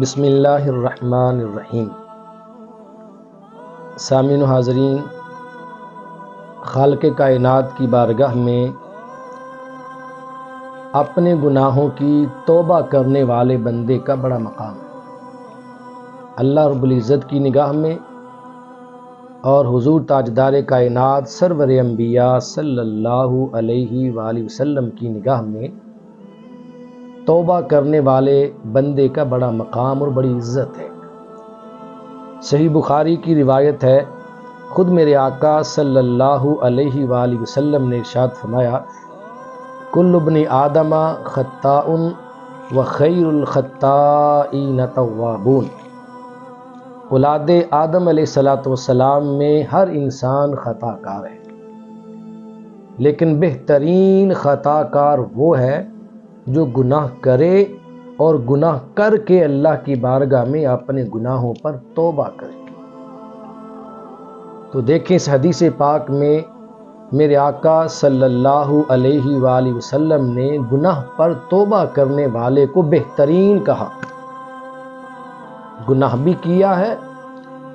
بسم اللہ الرحمن الرحیم۔ سامعین و حاضرین، خالق کائنات کی بارگاہ میں اپنے گناہوں کی توبہ کرنے والے بندے کا بڑا مقام ہے۔ اللہ رب العزت کی نگاہ میں اور حضور تاجدار کائنات سرور انبیاء صلی اللہ علیہ وآلہ وسلم کی نگاہ میں توبہ کرنے والے بندے کا بڑا مقام اور بڑی عزت ہے۔ صحیح بخاری کی روایت ہے، خود میرے آقا صلی اللہ علیہ وآلہ وسلم نے ارشاد فرمایا، کل ابن آدم خطاء و خیر الخطائین توابون۔ اولاد آدم علیہ السلام میں ہر انسان خطا کار ہے، لیکن بہترین خطا کار وہ ہے جو گناہ کرے اور گناہ کر کے اللہ کی بارگاہ میں اپنے گناہوں پر توبہ کرے۔ تو دیکھیں اس حدیث پاک میں میرے آقا صلی اللہ علیہ وآلہ وسلم نے گناہ پر توبہ کرنے والے کو بہترین کہا۔ گناہ بھی کیا ہے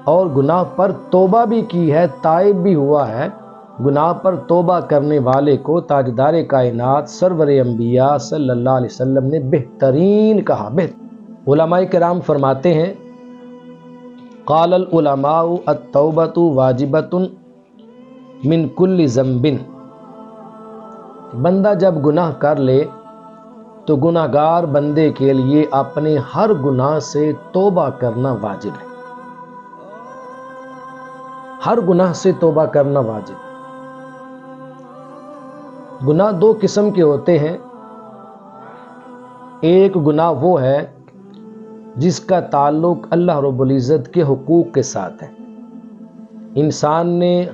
اور گناہ پر توبہ بھی کی ہے، تائب بھی ہوا ہے، گناہ پر توبہ کرنے والے کو تاجدار کائنات سرور انبیاء صلی اللہ علیہ وسلم نے بہترین کہا۔ علماء کرام فرماتے ہیں، قال العلماء التوبۃ واجبۃ من کل ذنب۔ بندہ جب گناہ کر لے تو گناہ گار بندے کے لیے اپنے ہر گناہ سے توبہ کرنا واجب ہے۔ ہر گناہ سے توبہ کرنا واجب ہے۔ گناہ دو قسم کے ہوتے ہیں۔ ایک گناہ وہ ہے جس کا تعلق اللہ رب العزت کے حقوق کے ساتھ ہے۔ انسان نے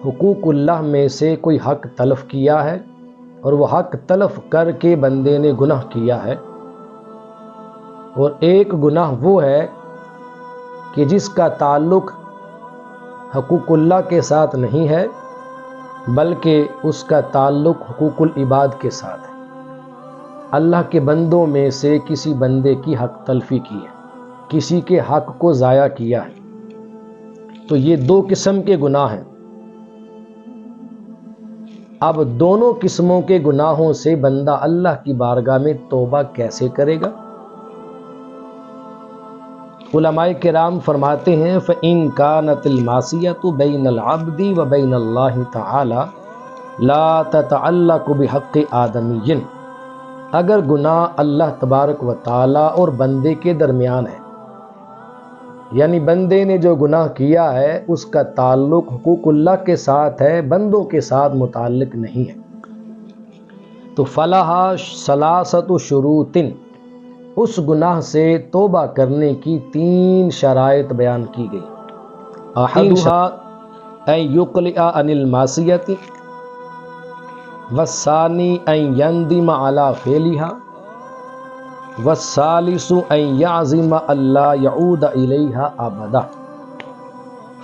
حقوق اللہ میں سے کوئی حق تلف کیا ہے اور وہ حق تلف کر کے بندے نے گناہ کیا ہے۔ اور ایک گناہ وہ ہے کہ جس کا تعلق حقوق اللہ کے ساتھ نہیں ہے، بلکہ اس کا تعلق حقوق العباد کے ساتھ ہے۔ اللہ کے بندوں میں سے کسی بندے کی حق تلفی کی ہے، کسی کے حق کو ضائع کیا ہے۔ تو یہ دو قسم کے گناہ ہیں۔ اب دونوں قسموں کے گناہوں سے بندہ اللہ کی بارگاہ میں توبہ کیسے کرے گا؟ علماء کرام فرماتے ہیں، فَإِن كَانَتِ الْمَعْصِيَةُ بَيْنَ الْعَبْدِ وَبَيْنَ اللَّهِ تَعَالَى لَا تَتَعَلَّقُ بِحَقِّ آدَمِيٍّ۔ اگر گناہ اللہ تبارک و تعالی اور بندے کے درمیان ہے، یعنی بندے نے جو گناہ کیا ہے اس کا تعلق حقوق اللہ کے ساتھ ہے، بندوں کے ساتھ متعلق نہیں ہے، تو فَلَهَا ثَلَاثَةُ شُرُوطٍ۔ اس گناہ سے توبہ کرنے کی تین شرائط بیان کی گئی۔ احدها ان يقلع عن المعصیة، والثانی ان يندم على فعلها، والثالث ان يعزم الا يعود اليها ابدا،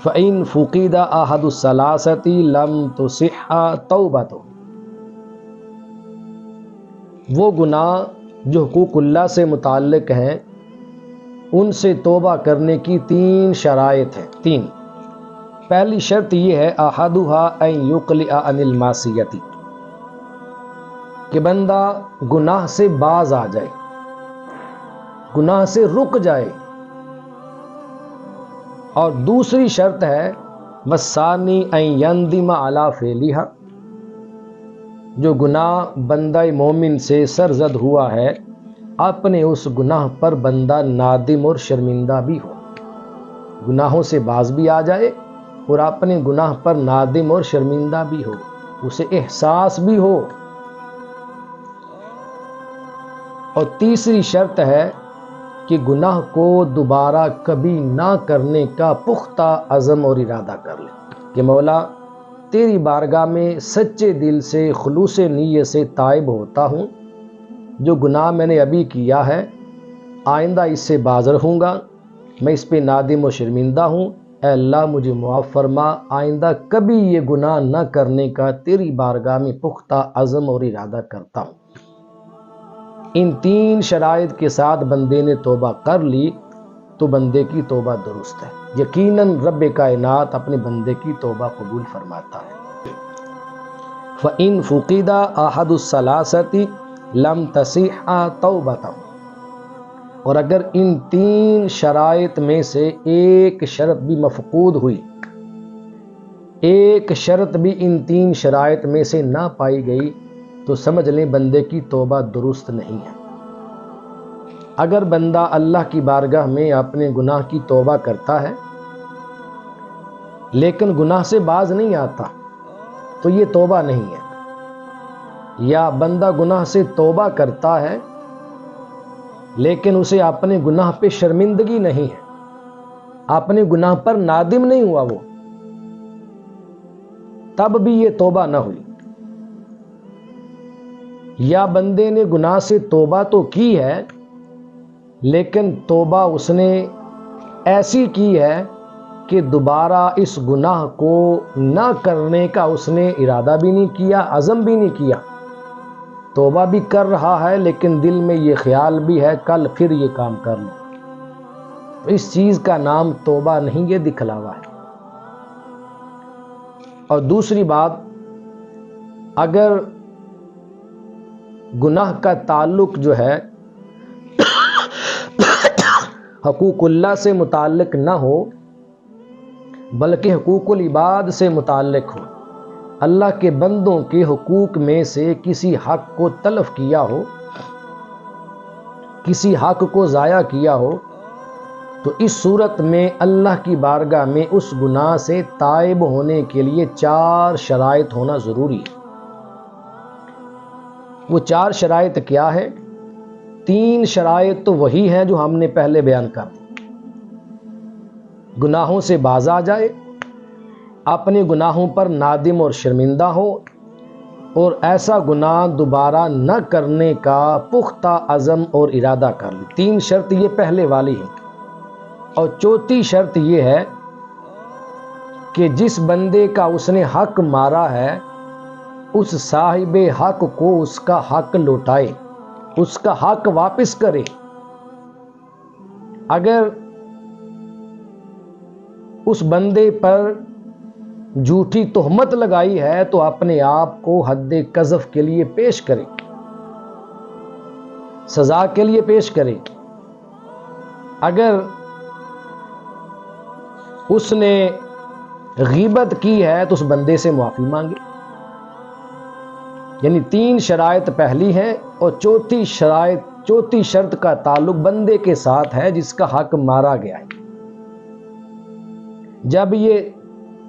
فإن فقد احد الثلاثة لم تصح توبته۔ وہ گناہ جو حقوق اللہ سے متعلق ہیں ان سے توبہ کرنے کی تین شرائط ہیں۔ تین، پہلی شرط یہ ہے، احدها ان يقلع عن المعصیة، کہ بندہ گناہ سے باز آ جائے، گناہ سے رک جائے۔ اور دوسری شرط ہے، والثانی ان يندم على فعلها، جو گناہ بندہ مومن سے سرزد ہوا ہے اپنے اس گناہ پر بندہ نادم اور شرمندہ بھی ہو، گناہوں سے باز بھی آ جائے اور اپنے گناہ پر نادم اور شرمندہ بھی ہو، اسے احساس بھی ہو۔ اور تیسری شرط ہے کہ گناہ کو دوبارہ کبھی نہ کرنے کا پختہ عزم اور ارادہ کر لے کہ مولا تیری بارگاہ میں سچے دل سے خلوص نیت سے تائب ہوتا ہوں، جو گناہ میں نے ابھی کیا ہے آئندہ اس سے باز رہوں گا، میں اس پہ نادم و شرمندہ ہوں، اے اللہ مجھے معاف فرما، آئندہ کبھی یہ گناہ نہ کرنے کا تیری بارگاہ میں پختہ عزم اور ارادہ کرتا ہوں۔ ان 3 شرائط کے ساتھ بندے نے توبہ کر لی تو بندے کی توبہ درست ہے۔ یقیناً رب کائنات اپنے بندے کی توبہ قبول فرماتا ہے۔ فَإِن فُقِدَ أَحَدُ الثَّلَاثَةِ لَمْ تَصِحَّ تَوْبَتُهُ، اور اگر ان 3 شرائط میں سے ایک شرط بھی مفقود ہوئی، ایک شرط بھی ان 3 شرائط میں سے نہ پائی گئی، تو سمجھ لیں بندے کی توبہ درست نہیں ہے۔ اگر بندہ اللہ کی بارگاہ میں اپنے گناہ کی توبہ کرتا ہے لیکن گناہ سے باز نہیں آتا تو یہ توبہ نہیں ہے، یا بندہ گناہ سے توبہ کرتا ہے لیکن اسے اپنے گناہ پہ شرمندگی نہیں ہے، اپنے گناہ پر نادم نہیں ہوا وہ، تب بھی یہ توبہ نہ ہوئی۔ یا بندے نے گناہ سے توبہ تو کی ہے لیکن توبہ اس نے ایسی کی ہے کہ دوبارہ اس گناہ کو نہ کرنے کا اس نے ارادہ بھی نہیں کیا، عزم بھی نہیں کیا، توبہ بھی کر رہا ہے لیکن دل میں یہ خیال بھی ہے کل پھر یہ کام کر لوں، تو اس چیز کا نام توبہ نہیں، یہ دکھلاوا ہے۔ اور دوسری بات، اگر گناہ کا تعلق جو ہے حقوق اللہ سے متعلق نہ ہو بلکہ حقوق العباد سے متعلق ہو، اللہ کے بندوں کے حقوق میں سے کسی حق کو تلف کیا ہو، کسی حق کو ضائع کیا ہو، تو اس صورت میں اللہ کی بارگاہ میں اس گناہ سے تائب ہونے کے لیے 4 شرائط ہونا ضروری ہے۔ وہ 4 شرائط کیا ہے؟ 3 شرائط تو وہی ہیں جو ہم نے پہلے بیان کر دی، گناہوں سے باز آ جائے، اپنے گناہوں پر نادم اور شرمندہ ہو، اور ایسا گناہ دوبارہ نہ کرنے کا پختہ عزم اور ارادہ کر لے۔ 3 شرط یہ پہلے والی ہیں، اور 4تھی شرط یہ ہے کہ جس بندے کا اس نے حق مارا ہے اس صاحب حق کو اس کا حق لوٹائے، اس کا حق واپس کرے۔ اگر اس بندے پر جھوٹی تہمت لگائی ہے تو اپنے آپ کو حد قذف کے لیے پیش کرے، سزا کے لیے پیش کرے۔ اگر اس نے غیبت کی ہے تو اس بندے سے معافی مانگے۔ یعنی 3 شرائط پہلی ہیں اور 4تھی شرط کا تعلق بندے کے ساتھ ہے جس کا حق مارا گیا ہے۔ جب یہ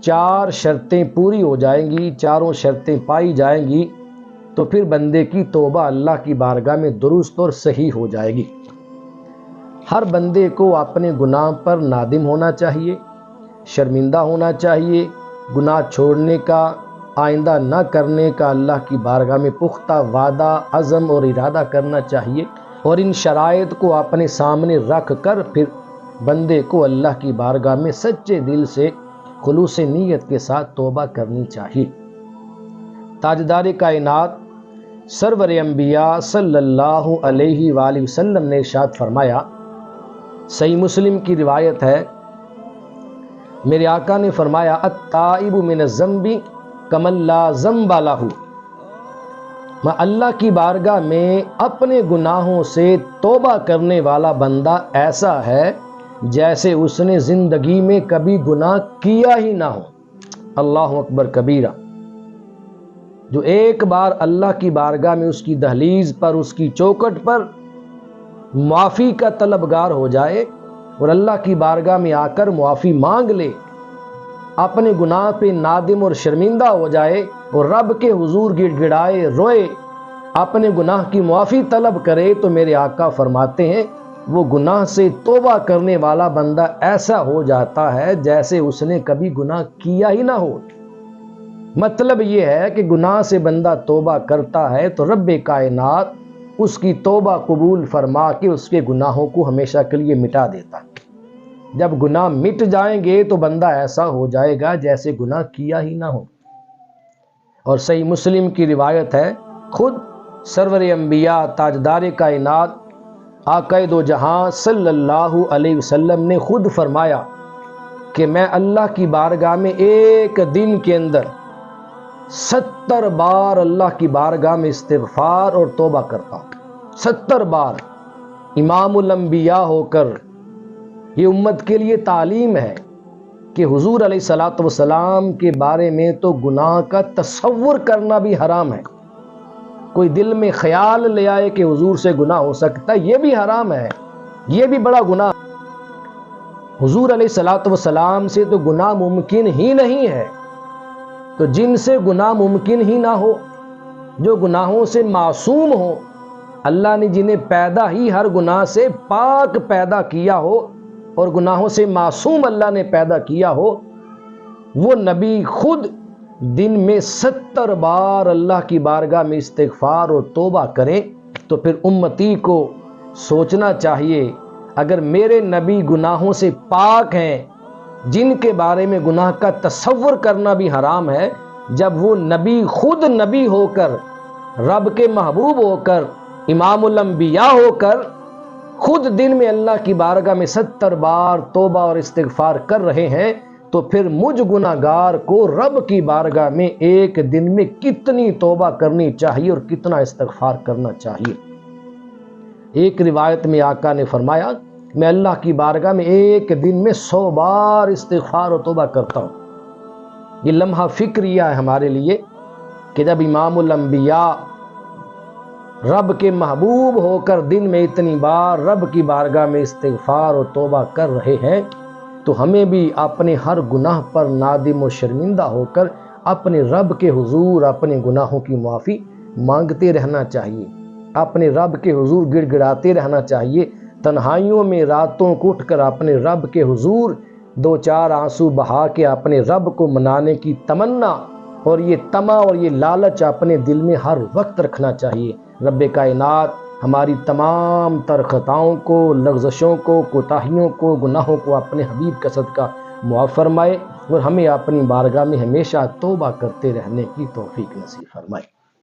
4 شرطیں پوری ہو جائیں گی، 4 شرطیں پائی جائیں گی، تو پھر بندے کی توبہ اللہ کی بارگاہ میں درست اور صحیح ہو جائے گی۔ ہر بندے کو اپنے گناہ پر نادم ہونا چاہیے، شرمندہ ہونا چاہیے، گناہ چھوڑنے کا، آئندہ نہ کرنے کا اللہ کی بارگاہ میں پختہ وعدہ، عزم اور ارادہ کرنا چاہیے، اور ان شرائط کو اپنے سامنے رکھ کر پھر بندے کو اللہ کی بارگاہ میں سچے دل سے خلوص نیت کے ساتھ توبہ کرنی چاہیے۔ تاجدار کائنات سرور انبیاء صلی اللہ علیہ وآلہ وسلم نے ارشاد فرمایا، صحیح مسلم کی روایت ہے، میرے آقا نے فرمایا، التائب من الذنب کمن لا ذنب لہ، میں اللہ کی بارگاہ میں اپنے گناہوں سے توبہ کرنے والا بندہ ایسا ہے جیسے اس نے زندگی میں کبھی گناہ کیا ہی نہ ہو۔ اللہ اکبر کبیرہ۔ جو ایک بار اللہ کی بارگاہ میں اس کی دہلیز پر، اس کی چوکھٹ پر معافی کا طلبگار ہو جائے اور اللہ کی بارگاہ میں آ کر معافی مانگ لے، اپنے گناہ پہ نادم اور شرمندہ ہو جائے اور رب کے حضور گڑ گڑائے روئے، اپنے گناہ کی معافی طلب کرے، تو میرے آقا فرماتے ہیں وہ گناہ سے توبہ کرنے والا بندہ ایسا ہو جاتا ہے جیسے اس نے کبھی گناہ کیا ہی نہ ہو۔ مطلب یہ ہے کہ گناہ سے بندہ توبہ کرتا ہے تو رب کائنات اس کی توبہ قبول فرما کے اس کے گناہوں کو ہمیشہ کے لیے مٹا دیتا ہے۔ جب گناہ مٹ جائیں گے تو بندہ ایسا ہو جائے گا جیسے گناہ کیا ہی نہ ہو۔ اور صحیح مسلم کی روایت ہے، خود سرور انبیاء تاجدار کائنات آقا دو جہاں صلی اللہ علیہ وسلم نے خود فرمایا کہ میں اللہ کی بارگاہ میں ایک دن کے اندر 70 بار اللہ کی بارگاہ میں استغفار اور توبہ کرتا ہوں۔ 70 بار امام الانبیاء ہو کر یہ امت کے لیے تعلیم ہے کہ حضور علیہ الصلوۃ والسلام کے بارے میں تو گناہ کا تصور کرنا بھی حرام ہے۔ کوئی دل میں خیال لے آئے کہ حضور سے گناہ ہو سکتا ہے، یہ بھی حرام ہے، یہ بھی بڑا گناہ۔ حضور علیہ الصلوۃ والسلام سے تو گناہ ممکن ہی نہیں ہے، تو جن سے گناہ ممکن ہی نہ ہو، جو گناہوں سے معصوم ہو، اللہ نے جنہیں پیدا ہی ہر گناہ سے پاک پیدا کیا ہو اور گناہوں سے معصوم اللہ نے پیدا کیا ہو، وہ نبی خود دن میں 70 بار اللہ کی بارگاہ میں استغفار اور توبہ کریں، تو پھر امتی کو سوچنا چاہیے اگر میرے نبی گناہوں سے پاک ہیں، جن کے بارے میں گناہ کا تصور کرنا بھی حرام ہے، جب وہ نبی خود نبی ہو کر، رب کے محبوب ہو کر، امام الانبیاء ہو کر خود دن میں اللہ کی بارگاہ میں 70 بار توبہ اور استغفار کر رہے ہیں، تو پھر مجھ گناہ گار کو رب کی بارگاہ میں ایک دن میں کتنی توبہ کرنی چاہیے اور کتنا استغفار کرنا چاہیے۔ ایک روایت میں آقا نے فرمایا میں اللہ کی بارگاہ میں ایک دن میں 100 بار استغفار و توبہ کرتا ہوں۔ یہ لمحہ فکریہ ہے ہمارے لیے کہ جب امام الانبیاء رب کے محبوب ہو کر دن میں اتنی بار رب کی بارگاہ میں استغفار و توبہ کر رہے ہیں، تو ہمیں بھی اپنے ہر گناہ پر نادم و شرمندہ ہو کر اپنے رب کے حضور اپنے گناہوں کی معافی مانگتے رہنا چاہیے، اپنے رب کے حضور گڑ گڑاتے رہنا چاہیے، تنہائیوں میں راتوں کو اٹھ کر اپنے رب کے حضور 2-4 آنسو بہا کے اپنے رب کو منانے کی تمنا اور یہ طمع اور یہ لالچ اپنے دل میں ہر وقت رکھنا چاہیے۔ رب کائنات ہماری تمام تر خطاؤں کو، لغزشوں کو، کوتاہیوں کو، گناہوں کو اپنے حبیب کا صدقہ معاف فرمائے اور ہمیں اپنی بارگاہ میں ہمیشہ توبہ کرتے رہنے کی توفیق نصیب فرمائے۔